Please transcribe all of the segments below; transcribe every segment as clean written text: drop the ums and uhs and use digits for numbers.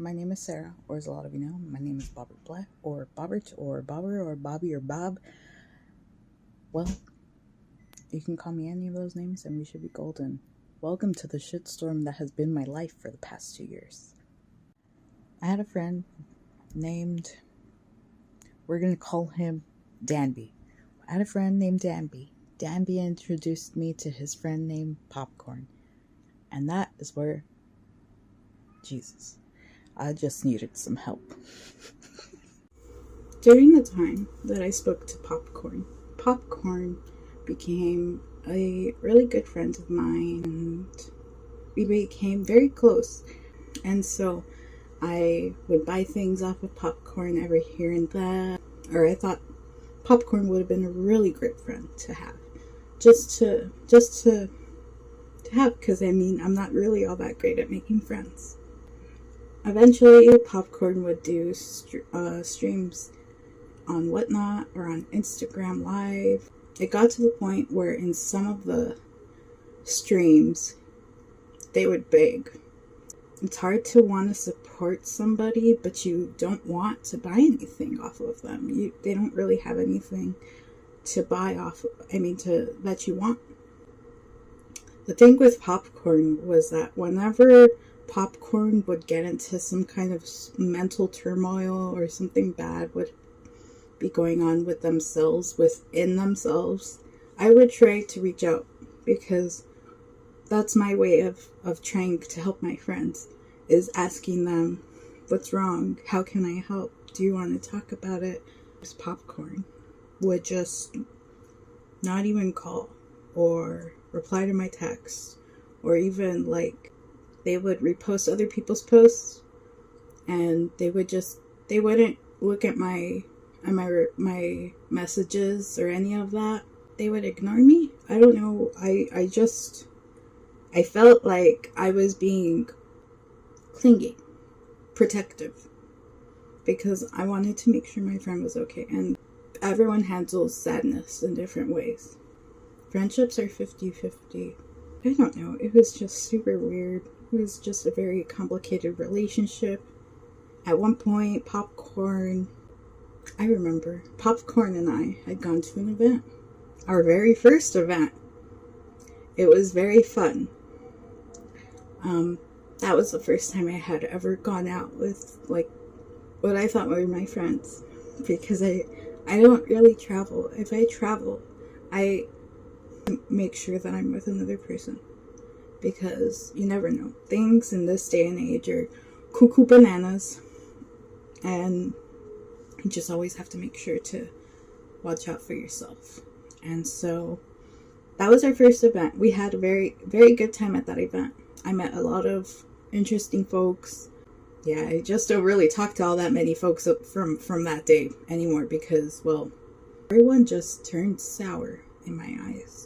My name is Sarah, or as a lot of you know, my name is Bobbert Black, or Bobbert, or Bobber, or Bobby, or Bob. Well, you can call me any of those names and we should be golden. Welcome to the shitstorm that has been my life for the past 2 years. I had a friend named, we're going to call him Danby. I had a friend named Danby. Danby introduced me to his friend named Popcorn. And that is where, Jesus, I just needed some help. During the time that I spoke to Popcorn became a really good friend of mine, and we became very close. And so I would buy things off of Popcorn every here and there, or I thought Popcorn would have been a really great friend to have, just to have, because I'm not really all that great at making friends. Eventually, Popcorn would do streams on Whatnot or on Instagram Live. It got to the point where in some of the streams, they would beg. It's hard to want to support somebody, but you don't want to buy anything off of them. They don't really have anything to buy off of, that you want. The thing with Popcorn was that whenever Popcorn would get into some kind of mental turmoil or something bad would be going on with themselves, within themselves, I would try to reach out, because that's my way of trying to help my friends, is asking them, what's wrong? How can I help? Do you want to talk about it? Popcorn would just not even call or reply to my text, or even they would repost other people's posts, and they wouldn't look at my messages or any of that. They would ignore me. I don't know. I felt like I was being clingy, protective, because I wanted to make sure my friend was okay. And everyone handles sadness in different ways. Friendships are 50-50. I don't know. It was just super weird. It was just a very complicated relationship. At one point, I remember Popcorn and I had gone to an event. Our very first event. It was very fun. That was the first time I had ever gone out with what I thought were my friends, because I don't really travel. If I travel, I make sure that I'm with another person, because you never know. Things in this day and age are cuckoo bananas, and you just always have to make sure to watch out for yourself. And so that was our first event. We had a very, very good time at that event. I met a lot of interesting folks. Yeah, I just don't really talk to all that many folks from that day anymore, because, well, everyone just turned sour in my eyes.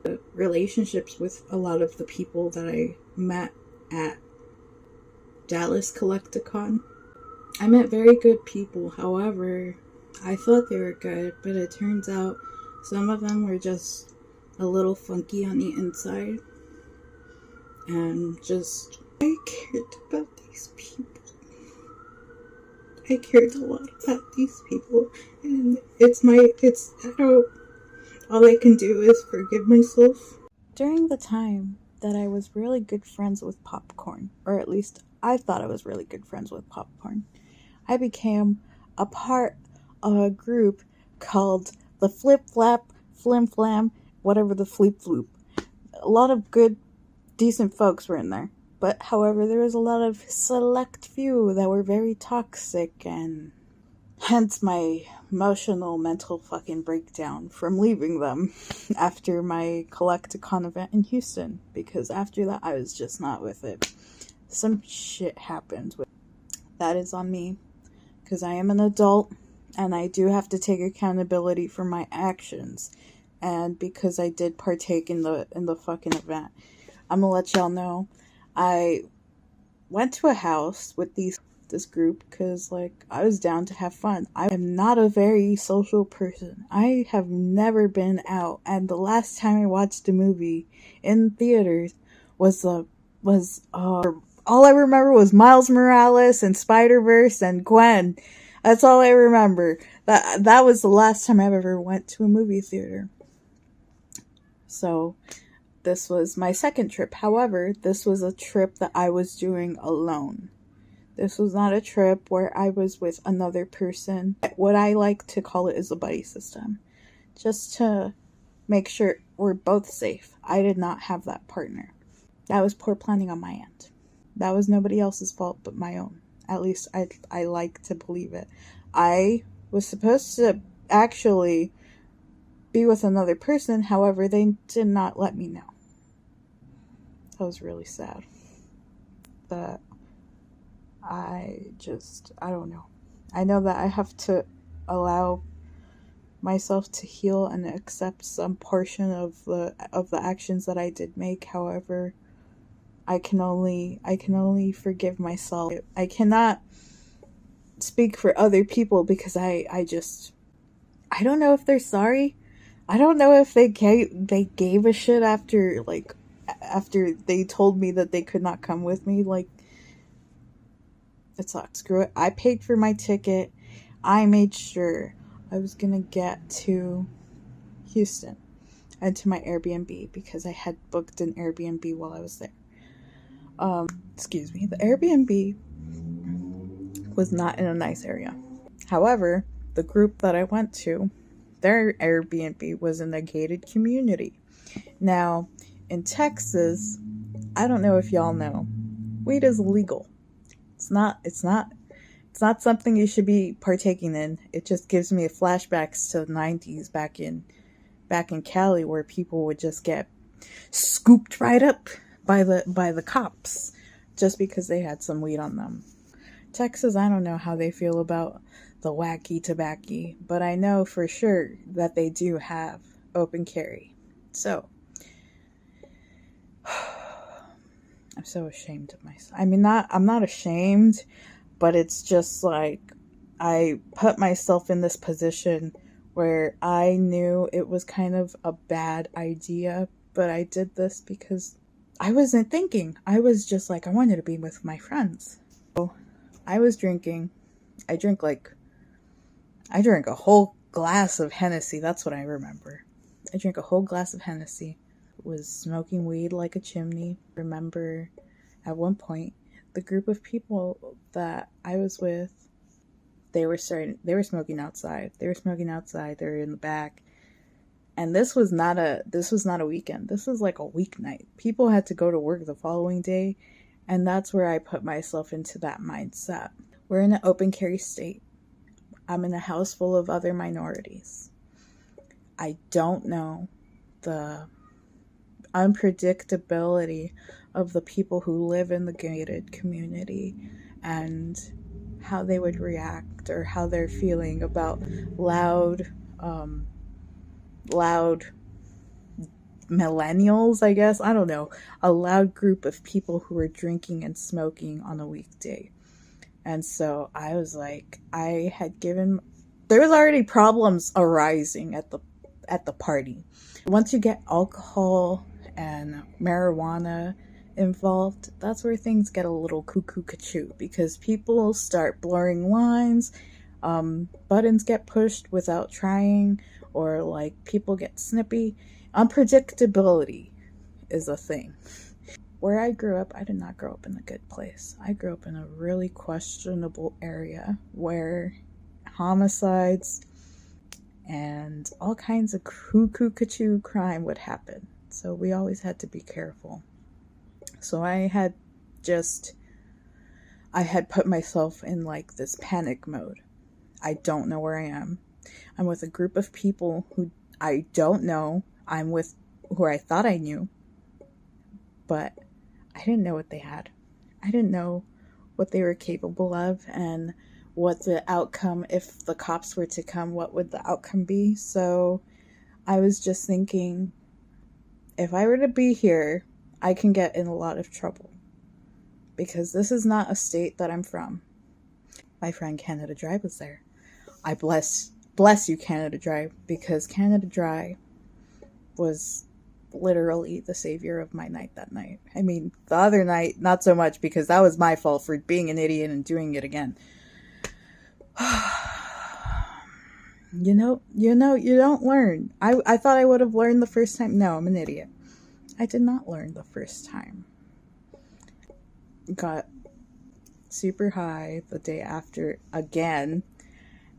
The relationships with a lot of the people that I met at Dallas Collecticon, I met very good people. However, I thought they were good, but it turns out some of them were just a little funky on the inside. And I cared about these people. I cared a lot about these people. And all I can do is forgive myself. During the time that I was really good friends with Popcorn, or at least I thought I was really good friends with Popcorn, I became a part of a group called the Flip Flap, Flim Flam, whatever the Fleep Floop. A lot of good, decent folks were in there. But, however, there was a lot of select few that were very toxic, and hence my emotional, mental fucking breakdown from leaving them after my Collecticon event in Houston. Because after that, I was just not with it. Some shit happened. That is on me, because I am an adult, and I do have to take accountability for my actions. And because I did partake in the fucking event, I'm gonna let y'all know. I went to a house with this group because, I was down to have fun. I am not a very social person. I have never been out, and the last time I watched a movie in theaters was All I remember was Miles Morales and Spider-Verse and Gwen. That's all I remember. That was the last time I ever went to a movie theater. So this was my second trip. However, this was a trip that I was doing alone. This was not a trip where I was with another person. What I like to call it is a buddy system. Just to make sure we're both safe. I did not have that partner. That was poor planning on my end. That was nobody else's fault but my own. At least I like to believe it. I was supposed to actually be with another person. However, they did not let me know. That was really sad. But I don't know. I know that I have to allow myself to heal and accept some portion of the actions that I did make. However, I can only forgive myself. I cannot speak for other people because I don't know if they're sorry. I don't know if they gave a shit after they told me that they could not come with me. Like, it sucks. Screw it. I paid for my ticket. I made sure I was gonna get to Houston and to my Airbnb because I had booked an Airbnb while I was there. Excuse me. The Airbnb was not in a nice area. However, the group that I went to, their Airbnb was in a gated community. Now, in Texas, I don't know if y'all know, weed is illegal. It's not something you should be partaking in. It just gives me flashbacks to the 90s back in Cali, where people would just get scooped right up by the cops just because they had some weed on them. Texas, I don't know how they feel about the wacky tobacco, but I know for sure that they do have open carry. So, I'm so ashamed of myself. I mean, I'm not ashamed, but it's just like I put myself in this position where I knew it was kind of a bad idea, but I did this because I wasn't thinking. I was just like, I wanted to be with my friends. So I was drinking. I drank a whole glass of Hennessy. That's what I remember. I drank a whole glass of Hennessy. Was smoking weed like a chimney. Remember at one point the group of people that I was with, they were smoking outside. They were in the back. And this was not a weekend. This was like a weeknight. People had to go to work the following day, and that's where I put myself into that mindset. We're in an open carry state. I'm in a house full of other minorities. I don't know the unpredictability of the people who live in the gated community and how they would react or how they're feeling about loud millennials, I guess. I don't know. A loud group of people who are drinking and smoking on a weekday. And so I was like, there was already problems arising at the party. Once you get alcohol and marijuana involved, that's where things get a little cuckoo-cachoo, because people start blurring lines, buttons get pushed without trying, or like people get snippy. Unpredictability is a thing. Where I grew up, I did not grow up in a good place. I grew up in a really questionable area where homicides and all kinds of cuckoo-cachoo crime would happen. So we always had to be careful. So I had put myself in like this panic mode. I don't know where I am. I'm with a group of people who I don't know. I'm with who I thought I knew, but I didn't know what they had. I didn't know what they were capable of and what the outcome, if the cops were to come, what would the outcome be? So I was just thinking, if I were to be here, I can get in a lot of trouble because this is not a state that I'm from. My friend Canada Dry was there. I bless you, Canada Dry, because Canada Dry was literally the savior of my night that night. I mean, the other night, not so much, because that was my fault for being an idiot and doing it again. You don't learn. I thought I would have learned the first time. No, I'm an idiot. I did not learn the first time. Got super high the day after again,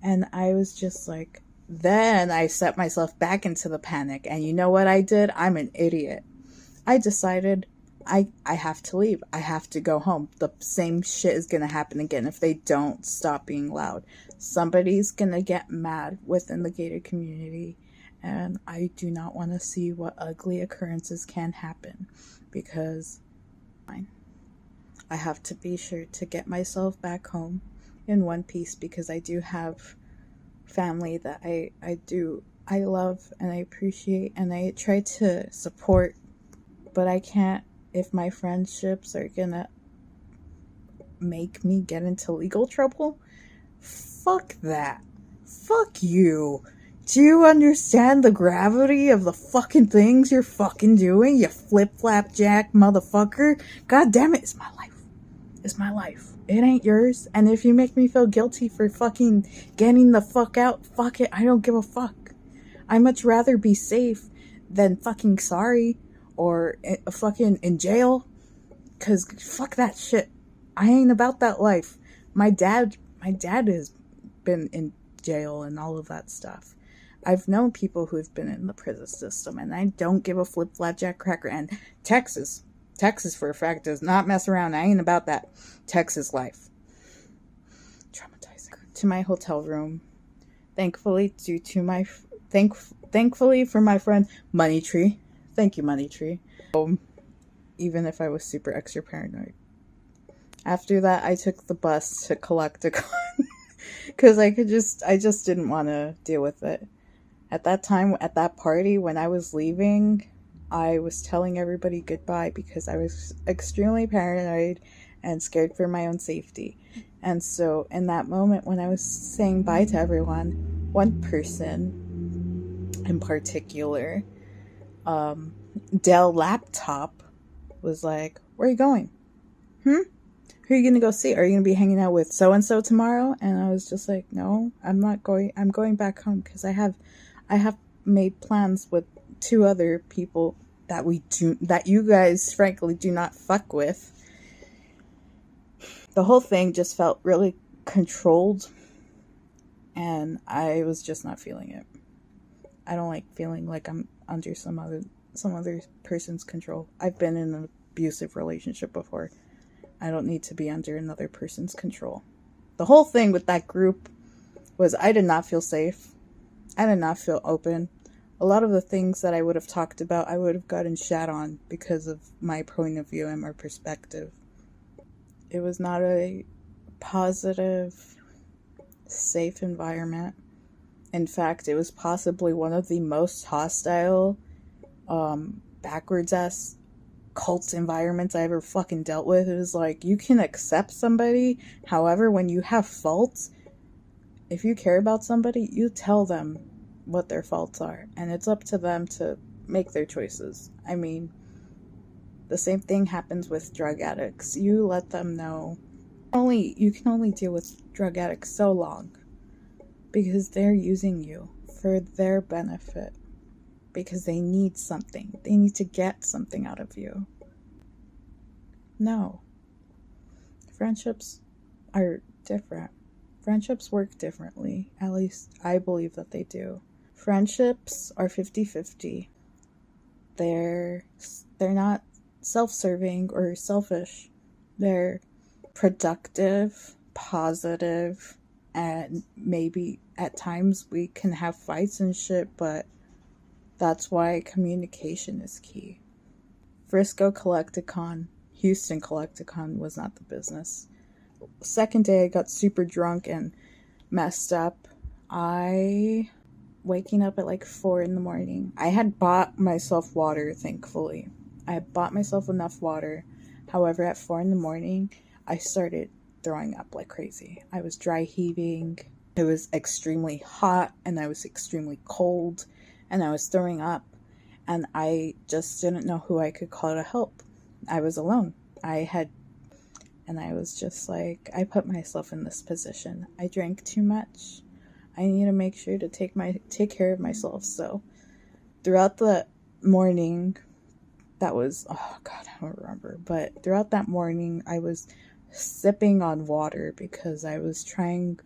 and I was just like, then I set myself back into the panic, and you know what I did? I'm an idiot. I decided I have to leave. I have to go home. The same shit is gonna happen again if they don't stop being loud. Somebody's gonna get mad within the gated community, and I do not want to see what ugly occurrences can happen, because I have to be sure to get myself back home in one piece, because I do have family that I love and I appreciate and I try to support, but I can't, if my friendships are gonna make me get into legal trouble. Fuck that. Fuck you. Do you understand the gravity of the fucking things you're fucking doing, you flip-flap-jack motherfucker? God damn it, it's my life. It's my life. It ain't yours. And if you make me feel guilty for fucking getting the fuck out, fuck it. I don't give a fuck. I'd much rather be safe than fucking sorry or fucking in jail. Cause fuck that shit. I ain't about that life. My dad has been in jail and all of that stuff. I've known people who've been in the prison system, and I don't give a flip-flap-jack cracker. And Texas for a fact does not mess around. I ain't about that Texas life. Traumatizing. To my hotel room, thankfully for my friend Money Tree. Thank you, Money Tree. Even if I was super extra paranoid. After that, I took the bus to collect a con because I just didn't want to deal with it. At that time, at that party, when I was leaving, I was telling everybody goodbye because I was extremely paranoid and scared for my own safety. And so in that moment, when I was saying bye to everyone, one person in particular, Dell Laptop, was like, "Where are you going? Who are you going to go see? Are you going to be hanging out with so-and-so tomorrow?" And I was just like, "No, I'm not going. I'm going back home because I have made plans with two other people that you guys frankly do not fuck with." The whole thing just felt really controlled, and I was just not feeling it. I don't like feeling like I'm under some other person's control. I've been in an abusive relationship before. I don't need to be under another person's control. The whole thing with that group was I did not feel safe. I did not feel open. A lot of the things that I would have talked about, I would have gotten shat on because of my point of view and my perspective. It was not a positive, safe environment. In fact, it was possibly one of the most hostile, backwards-ass cult environments I ever fucking dealt with. It was like, you can accept somebody, however, when you have faults, if you care about somebody, you tell them what their faults are, and it's up to them to make their choices. I mean, the same thing happens with drug addicts. You let them know. You can only deal with drug addicts so long, because they're using you for their benefit, because they need something. They need to get something out of you. No. Friendships are different. Friendships work differently. At least I believe that they do. Friendships are 50-50. They're not self-serving or selfish. They're productive, positive, and maybe at times we can have fights and shit, but that's why communication is key. Frisco Collecticon, Houston Collecticon was not the business. Second day, I got super drunk and messed up. Waking up at like 4 a.m. I had bought myself water, thankfully. I had bought myself enough water. However, at 4 a.m, I started throwing up like crazy. I was dry heaving. It was extremely hot and I was extremely cold and I was throwing up. and I just didn't know who I could call to help. I was alone. And I was just like, I put myself in this position. I drank too much. I need to make sure to take care of myself. So throughout the morning, that was, oh God, I don't remember. But throughout that morning, I was sipping on water because I was trying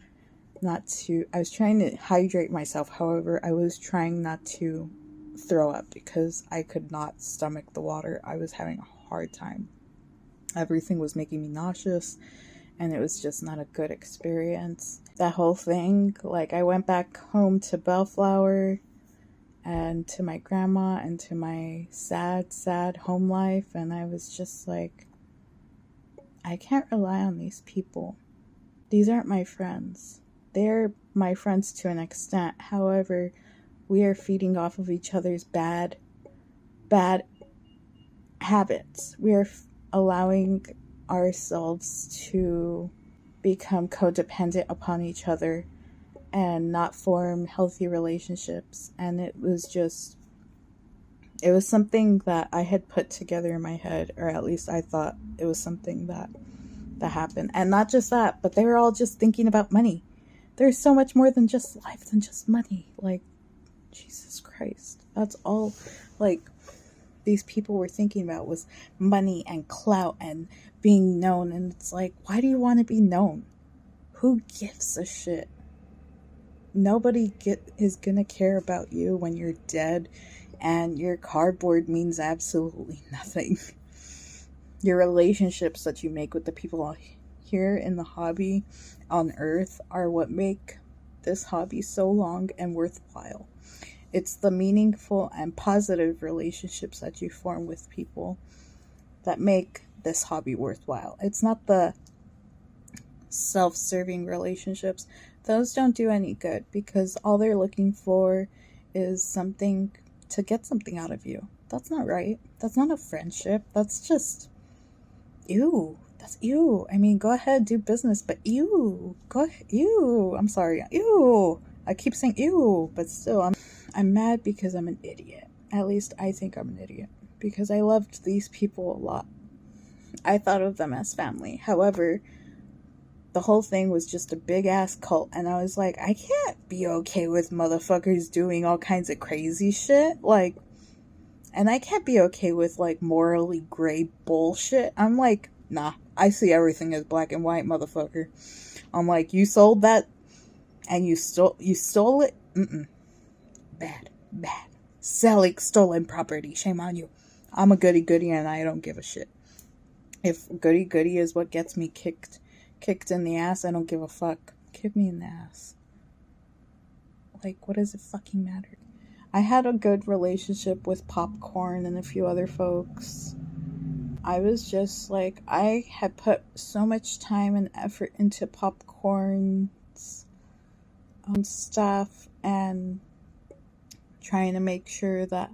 to hydrate myself. However, I was trying not to throw up because I could not stomach the water. I was having a hard time. Everything was making me nauseous, and it was just not a good experience. That whole thing, like, I went back home to Bellflower and to my grandma and to my sad, sad home life, and I was just like, I can't rely on these people. These aren't my friends. They're my friends to an extent. However, we are feeding off of each other's bad habits. We are allowing ourselves to become codependent upon each other and not form healthy relationships. And it was something that I had put together in my head, or at least I thought it was something that happened. And not just that, but they were all just thinking about money. There's so much more than just life than just money. Like, Jesus Christ. That's all, like, these people were thinking about was money and clout and being known. And it's like, why do you want to be known? Who gives a shit? Nobody is gonna care about you when you're dead, and your cardboard means absolutely nothing. Your relationships that you make with the people here in the hobby on Earth are what make this hobby so long and worthwhile. It's the meaningful and positive relationships that you form with people that make this hobby worthwhile. It's not the self-serving relationships. Those don't do any good because all they're looking for is something to get something out of you. That's not right. That's not a friendship. That's just ew. That's ew. I mean, go ahead, do business, but ew. Go ahead, ew. I'm sorry. Ew. I keep saying ew, but still, I'm mad because I'm an idiot. At least I think I'm an idiot because I loved these people a lot. I thought of them as family. However, the whole thing was just a big ass cult, and I was like, I can't be okay with motherfuckers doing all kinds of crazy shit. Like, and I can't be okay with like morally gray bullshit. I'm like, nah, I see everything as black and white, motherfucker. I'm like, you sold that and you stole it? Bad. Selling stolen property. Shame on you. I'm a goody and I don't give a shit. If goody is what gets me kicked in the ass, I don't give a fuck. Kick me in the ass. Like, what does it fucking matter? I had a good relationship with Popcorn and a few other folks. I was just like, I had put so much time and effort into Popcorn's stuff and trying to make sure that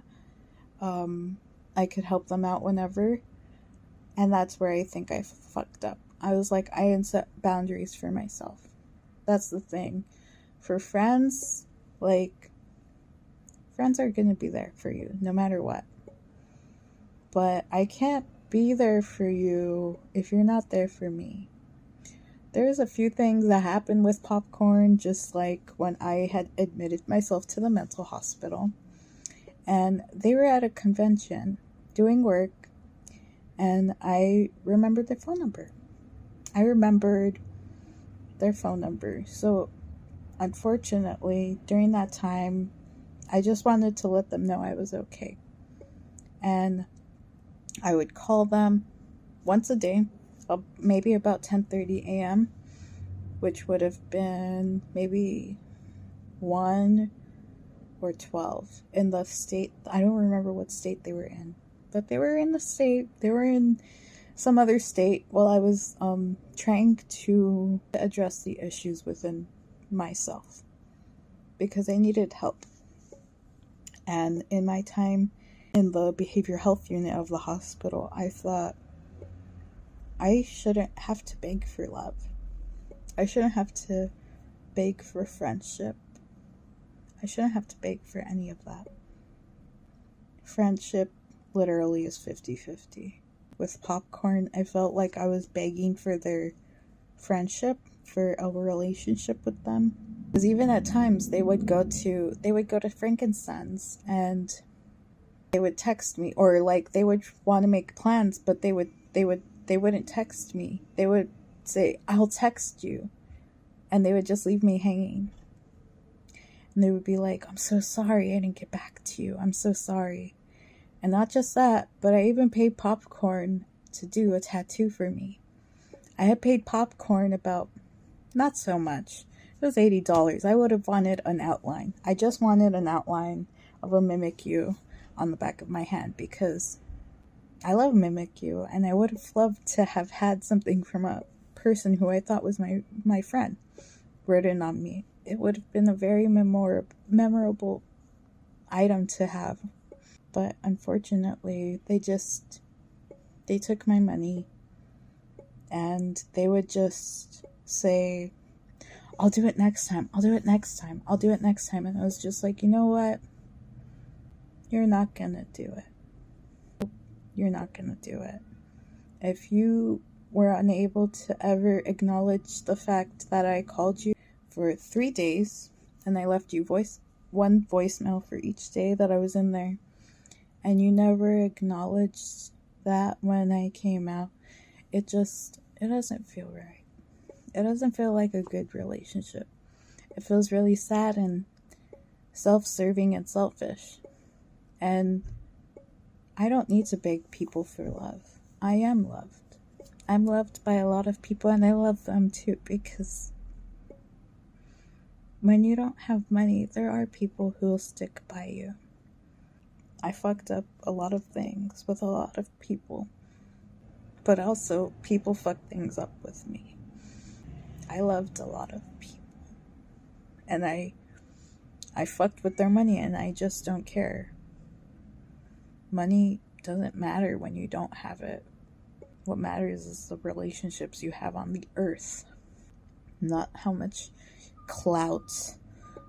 I could help them out whenever. And that's where I think I fucked up. I was like, I didn't set boundaries for myself. That's the thing. For friends, like, friends are going to be there for you no matter what. But I can't be there for you if you're not there for me. There's a few things that happened with Popcorn, just like when I had admitted myself to the mental hospital. And they were at a convention doing work, and I remembered their phone number. So, unfortunately, during that time, I just wanted to let them know I was okay. And I would call them once a day, maybe about 10:30 a.m., which would have been maybe 1 or 12 in the state. I don't remember what state they were in, but they were in the state. They were in some other state while I was trying to address the issues within myself because I needed help. And in my time in the behavioral health unit of the hospital, I thought I shouldn't have to beg for love. I shouldn't have to beg for friendship. I shouldn't have to beg for any of that. friendship literally is 50-50. With popcorn, I felt like I was begging for their friendship, for a relationship with them. Because even at times they would go to Frankenstein's and they would text me, or like they would want to make plans, but they wouldn't text me. They would say, "I'll text you," and they would just leave me hanging. And they would be like, "I'm so sorry I didn't get back to you. I'm so sorry." And not just that, but I even paid popcorn to do a tattoo for me. I had paid popcorn about, not so much. It was $80. I would have wanted an outline. I just wanted an outline of a Mimikyu on the back of my hand because I love Mimikyu, and I would have loved to have had something from a person who I thought was my friend written on me. It would have been a very memorable item to have. But unfortunately, they took my money, and they would just say, "I'll do it next time. I'll do it next time. I'll do it next time." And I was just like, you know what? You're not gonna do it. You're not gonna do it. If you were unable to ever acknowledge the fact that I called you for 3 days, and I left you one voicemail for each day that I was in there, and you never acknowledged that when I came out, it doesn't feel right. It doesn't feel like a good relationship. It feels really sad and self-serving and selfish. And I don't need to beg people for love. I am loved. I'm loved by a lot of people, and I love them too, because when you don't have money, there are people who will stick by you. I fucked up a lot of things with a lot of people, but also people fucked things up with me. I loved a lot of people, and I fucked with their money, and I just don't care. Money doesn't matter when you don't have it. What matters is the relationships you have on the earth, not how much clout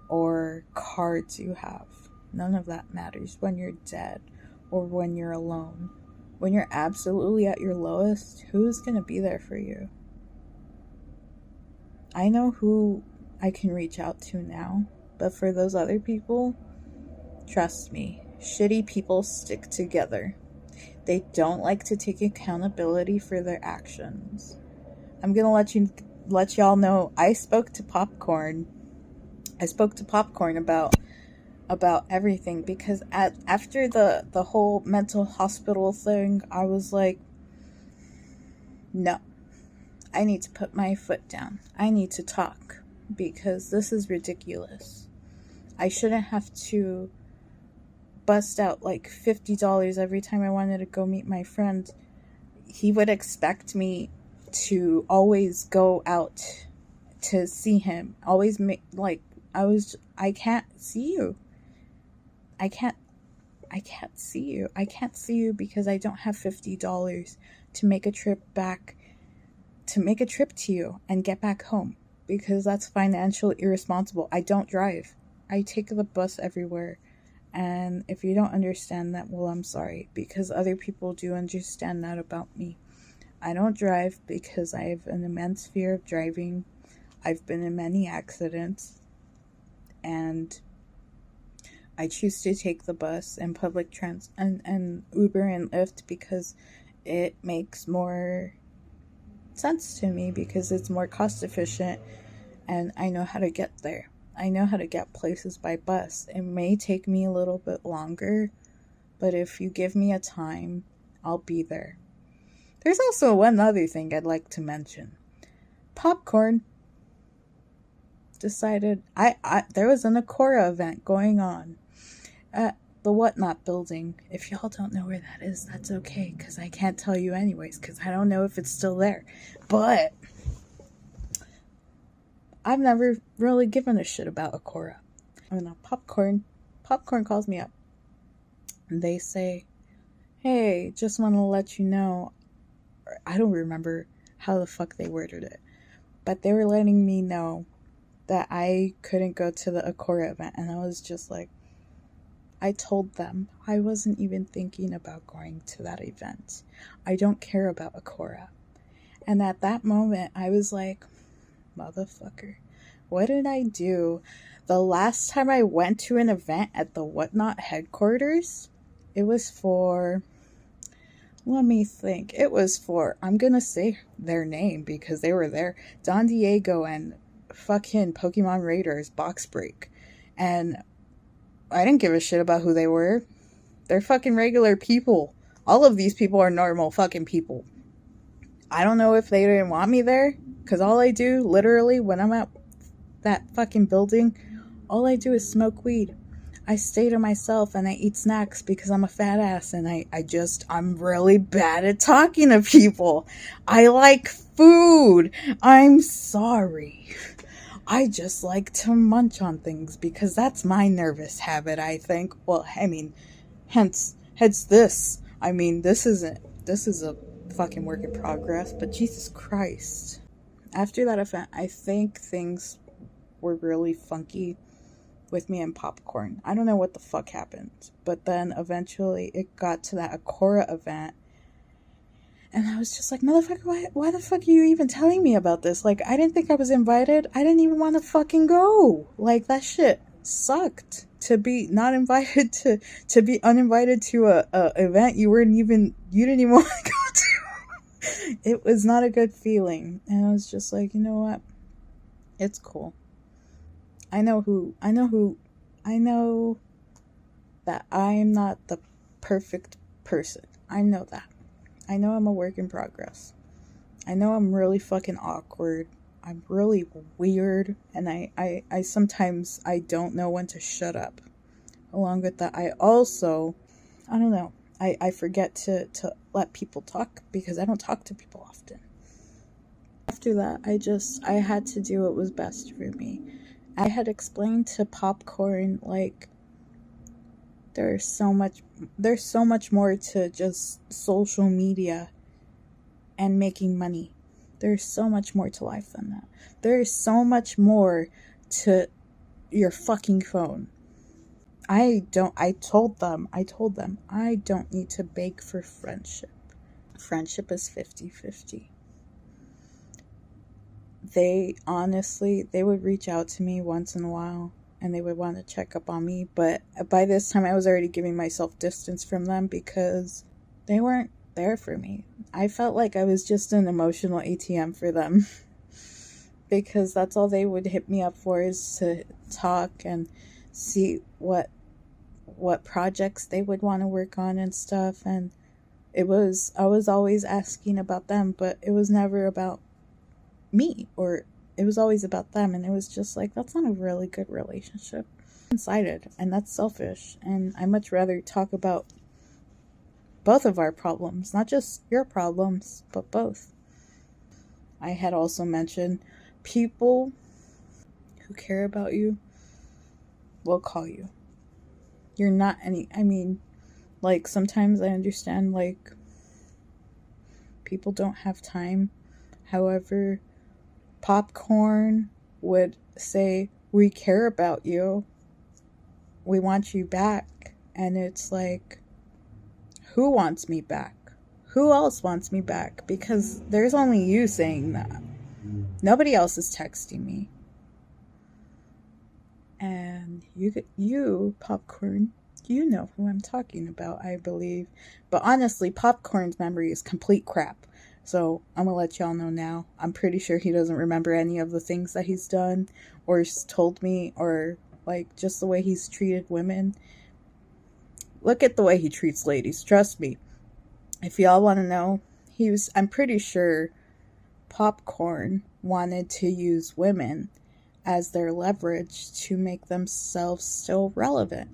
or cards you have. None of that matters when you're dead or when you're alone. When you're absolutely at your lowest, who's going to be there for you? I know who I can reach out to now, but for those other people, trust me, shitty people stick together. They don't like to take accountability for their actions. I'm going to let y'all know I spoke to Popcorn. About everything, because after the whole mental hospital thing, I was like, no, I need to put my foot down. I need to talk, because this is ridiculous. I shouldn't have to bust out like $50 every time I wanted to go meet my friend. He would expect me to always go out to see him, always make like I can't see you. I can't see you. I can't see you because I don't have $50 to make a trip to you and get back home, because that's financially irresponsible. I don't drive. I take the bus everywhere. And if you don't understand that, well, I'm sorry, because other people do understand that about me. I don't drive because I have an immense fear of driving. I've been in many accidents, and I choose to take the bus and public and Uber and Lyft because it makes more sense to me, because it's more cost efficient and I know how to get there. I know how to get places by bus. It may take me a little bit longer, but if you give me a time, I'll be there. There's also one other thing I'd like to mention. Popcorn decided there was an Akora event going on at the Whatnot building. If y'all don't know where that is, that's okay, because I can't tell you anyways, because I don't know if it's still there. But I've never really given a shit about Akora. Popcorn calls me up, and they say, "Hey, just want to let you know," I don't remember how the fuck they worded it, but they were letting me know that I couldn't go to the Akora event, and I was just like, I told them I wasn't even thinking about going to that event. I don't care about Akora. And at that moment, I was like, motherfucker, what did I do? The last time I went to an event at the Whatnot headquarters, it was for, let me think, it was for, I'm gonna say their name because they were there, Don Diego and fucking Pokemon Raiders box break. And I didn't give a shit about who they were. They're fucking regular people. All of these people are normal fucking people. I don't know if they didn't want me there, because all I do, literally, when I'm at that fucking building, all I do is smoke weed. I stay to myself and I eat snacks because I'm a fat ass and I'm really bad at talking to people. I like food. I'm sorry. I just like to munch on things because that's my nervous habit, I think. Well, I mean, hence this. I mean, this is a fucking work in progress, but Jesus Christ. After that event, I think things were really funky with me and Popcorn. I don't know what the fuck happened, but then eventually it got to that Akora event, and I was just like, motherfucker, why the fuck are you even telling me about this? Like, I didn't think I was invited. I didn't even want to fucking go. Like, that shit sucked. To be not invited to be uninvited to a event you didn't even want to go to. It was not a good feeling. And I was just like, you know what? It's cool. I know that I'm not the perfect person. I know that. I know I'm a work in progress. I know I'm really fucking awkward. I'm really weird. And I sometimes I don't know when to shut up. Along with that, I don't know. I forget to let people talk because I don't talk to people often. After that, I had to do what was best for me. I had explained to Popcorn, like, there's so much more to just social media and making money. There's so much more to life than that. There is so much more to your fucking phone. I told them, I don't need to beg for friendship. Friendship is 50-50. They would reach out to me once in a while and they would want to check up on me, but by this time I was already giving myself distance from them because they weren't there for me. I felt like I was just an emotional ATM for them because that's all they would hit me up for, is to talk and see what projects they would want to work on and stuff. And I was always asking about them, but it was never about me, or it was always about them. And it was just like, that's not a really good relationship. One-sided, and that's selfish. And I much rather talk about both of our problems, not just your problems, but both. I had also mentioned people who care about you will call you. You're not like, sometimes I understand, like, people don't have time. However, Popcorn would say, we care about you. We want you back. And it's like, who wants me back? Who else wants me back? Because there's only you saying that. Nobody else is texting me. And you, Popcorn, you know who I'm talking about, I believe. But honestly, Popcorn's memory is complete crap. So I'm going to let y'all know now. I'm pretty sure he doesn't remember any of the things that he's done or told me, or like just the way he's treated women. Look at the way he treats ladies. Trust me. If y'all want to know, I'm pretty sure Popcorn wanted to use women as their leverage to make themselves still relevant.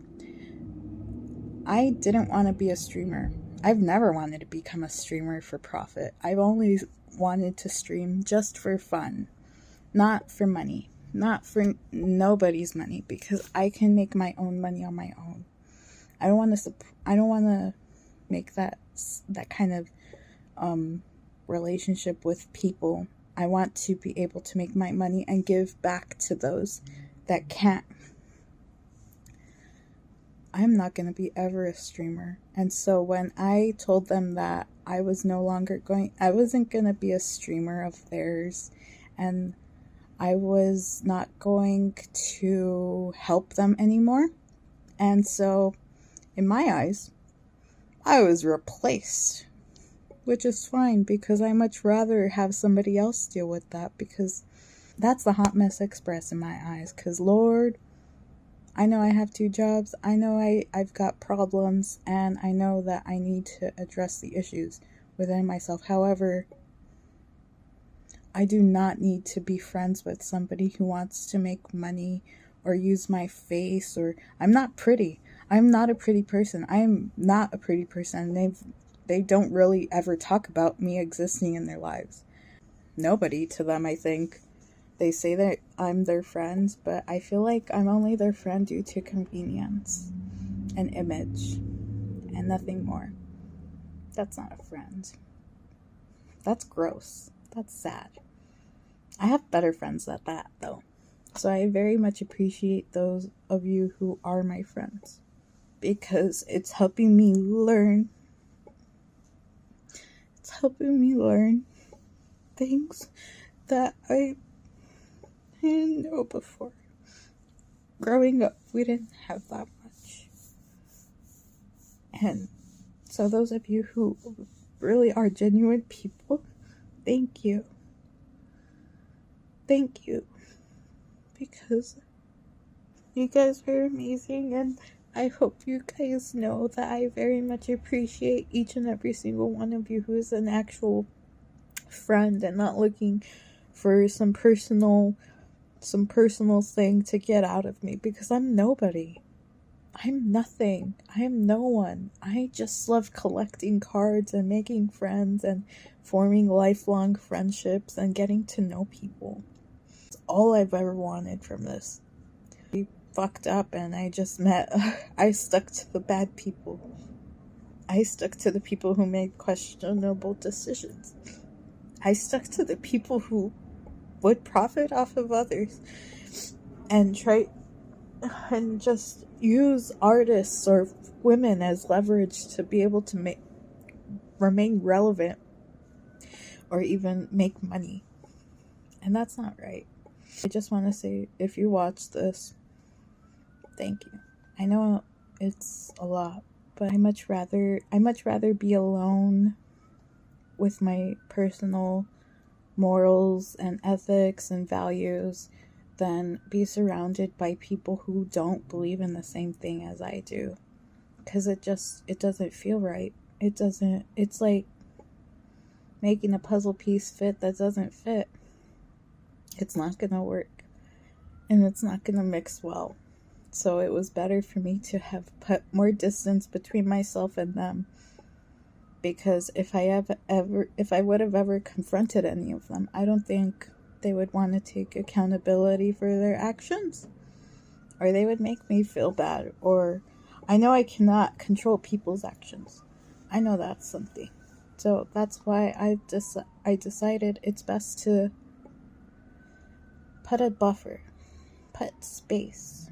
I didn't want to be a streamer. I've never wanted to become a streamer for profit. I've only wanted to stream just for fun. Not for money. Not for nobody's money, because I can make my own money on my own. I don't want to make that kind of relationship with people. I want to be able to make my money and give back to those that can't. I'm not going to be ever a streamer. And so when I told them that I wasn't going to be a streamer of theirs, and I was not going to help them anymore. And so, in my eyes, I was replaced, which is fine because I much rather have somebody else deal with that, because that's the hot mess express in my eyes. Because Lord, I know I have 2 jobs. I know I've got problems, and I know that I need to address the issues within myself. However, I do not need to be friends with somebody who wants to make money or use my face, or I'm not pretty. I'm not a pretty person. I'm not a pretty person. They don't really ever talk about me existing in their lives. Nobody to them, I think. They say that I'm their friend, but I feel like I'm only their friend due to convenience and image and nothing more. That's not a friend. That's gross. That's sad. I have better friends than that, though. So I very much appreciate those of you who are my friends, because it's helping me learn. It's helping me learn things that I didn't know before. Growing up, we didn't have that much. And so those of you who really are genuine people, thank you. Thank you. Because you guys are amazing, and I hope you guys know that I very much appreciate each and every single one of you who is an actual friend and not looking for some personal thing to get out of me, because I'm nobody. I'm nothing. I am no one. I just love collecting cards and making friends and forming lifelong friendships and getting to know people. It's all I've ever wanted from this. I fucked up and I stuck to the bad people. I stuck to the people who made questionable decisions. I stuck to the people who would profit off of others and just use artists or women as leverage to be able to remain relevant or even make money. And that's not right. I just want to say, if you watch this, thank you. I know it's a lot, but I much rather be alone with my personal morals and ethics and values than be surrounded by people who don't believe in the same thing as I do. Because it doesn't feel right. It's like making a puzzle piece fit that doesn't fit. It's not gonna work. And it's not gonna mix well. So it was better for me to have put more distance between myself and them. Because if I would have ever confronted any of them, I don't think they would want to take accountability for their actions, or they would make me feel bad. Or I know I cannot control people's actions. I know that's something. So that's why I decided it's best to put a buffer, put space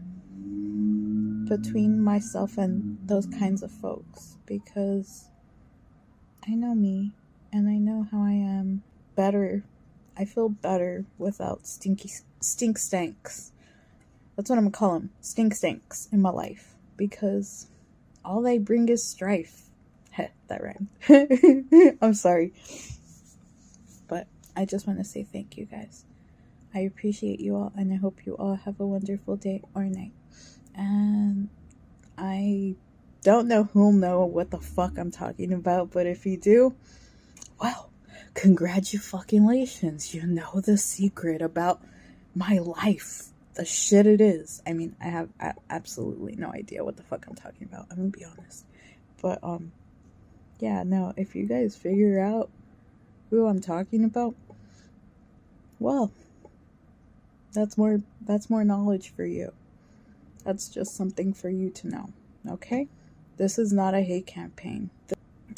between myself and those kinds of folks, because I know me, and I know how I am better. I feel better without stink stanks. That's what I'm gonna call them, stink stanks in my life, because all they bring is strife. Heh, that rhymed. I'm sorry. But I just want to say thank you guys. I appreciate you all, and I hope you all have a wonderful day or night. And I don't know who'll know what the fuck I'm talking about, but if you do, well, congratulations. You know the secret about my life. The shit it is. I mean, I have absolutely no idea what the fuck I'm talking about. I'm gonna be honest. But, yeah, no, if you guys figure out who I'm talking about, well, that's more knowledge for you. That's just something for you to know, okay? This is not a hate campaign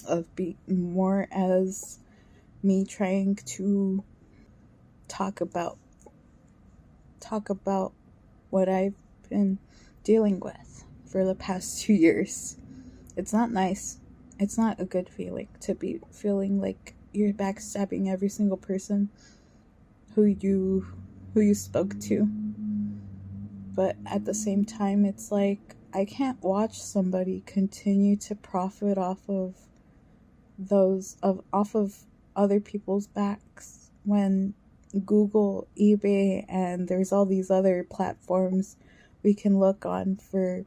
of more as me trying to talk about what I've been dealing with for the past 2 years. It's not nice. It's not a good feeling to be feeling like you're backstabbing every single person who you spoke to. But at the same time, it's like I can't watch somebody continue to profit off of other people's backs when Google, eBay, and there's all these other platforms we can look on for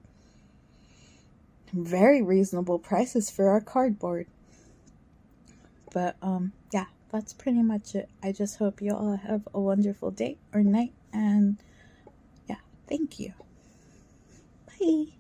very reasonable prices for our cardboard. But yeah, that's pretty much it. I just hope you all have a wonderful day or night, and yeah, thank you. Bye.